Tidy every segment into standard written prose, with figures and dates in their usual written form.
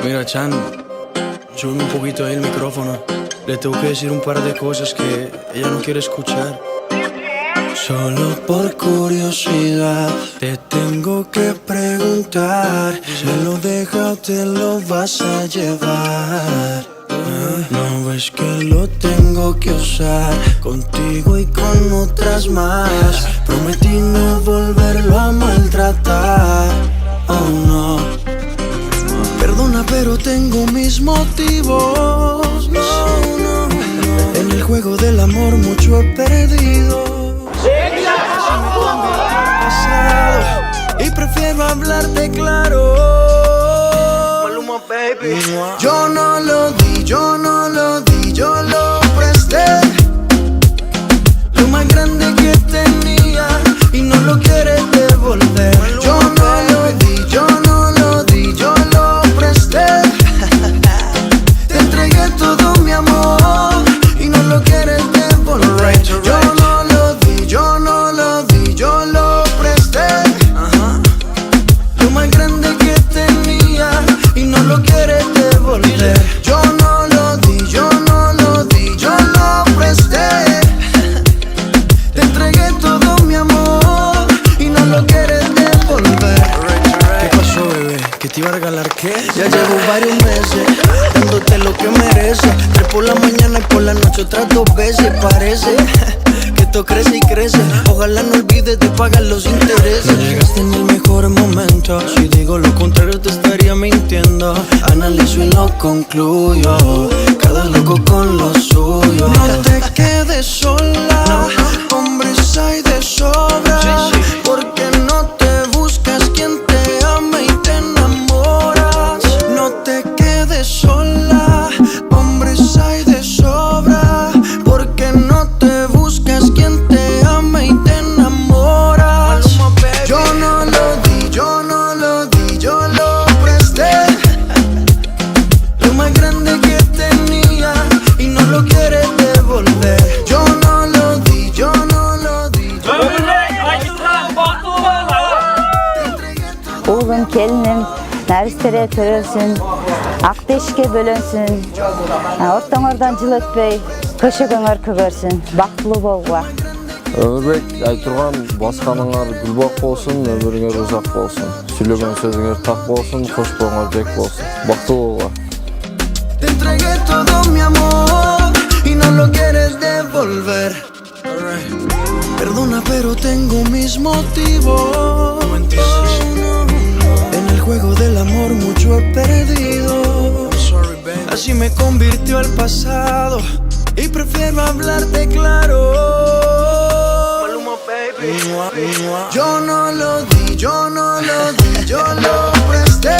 Mira, Chan, sube un poquito ahí el micrófono. Le tengo que decir un par de cosas que ella no quiere escuchar. Solo por curiosidad te tengo que preguntar: ¿se lo deja o te lo vas a llevar? No ves que lo tengo que usar contigo y con otras más. Prometí no volverlo a maltratar. Oh no. Perdona, pero tengo mis motivos. No. En el juego del amor mucho he perdido. Y prefiero hablarte claro. Maluma, baby. Yo no lo di, yo no lo di, yo lo presté. Lo más grande que tenía y no lo quieres devolver. Yo no lo di, yo no lo di, yo lo presté. Te entregué todo mi amor y no lo quieres devolver. Yo no lo di, yo no lo di, yo lo presté. Lo más grande que tenía y no lo quieres devolver. Yo no lo di, yo no lo di, yo lo presté. Te entregué todo mi amor y no lo quieres devolver. ¿Qué pasó, bebé? ¿Que te iba a regalar qué? Ya llevo varios meses dándote lo que mereces. 3 por la mañana y por la noche otras 2 veces. Parece que esto crece y crece. Ojalá no olvides de pagar los intereses. No llegaste en el mejor momento. Si digo lo contrario te estaría mintiendo. Analizo y lo concluyo. Cada loco con lo suyo. No te quedes sola. Hombres hay de sobra. Porque no te buscas quien te ama y te enamoras. No te quedes sola. Hombres hay de sobra. Porque no te buscas quien te ama y te enamoras. Yo no lo di, yo no lo di, yo lo presté. Lo más grande que tenía y no lo quieres devolver. Yo no lo di, yo no lo di. Oğlum, kelinim, нәрістері төрөлсін, ақты ішке бөлөнсін, ортаңардан жыл өтпей, көшігіңір көгерсін, бақытылы болуға. Өмірбек, айтырған басқаныңар гүлбақ болсын, өміріңер ұзақ болсын. Сөйлеген сөзіңер тақ болсын, қош болыңар бек болсын. Бақытылы болуға. Te entregué todo mi amor y no lo quieres devolver. Perdona, pero tengo mis motivos. En el juego del amor mucho he perdido. Así me convirtió el pasado y prefiero hablarte claro. Maluma, baby. Yo no lo di, yo no lo di, yo lo presté.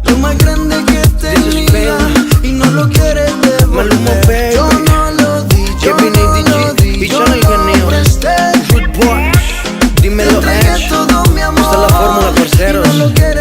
Lo más grande que tenía y no lo quieres devolver. Yo no lo di, yo no lo di, yo lo presté. Dímelo, Te entregué todo mi amor esta es la fórmula, parceros. y no lo quieres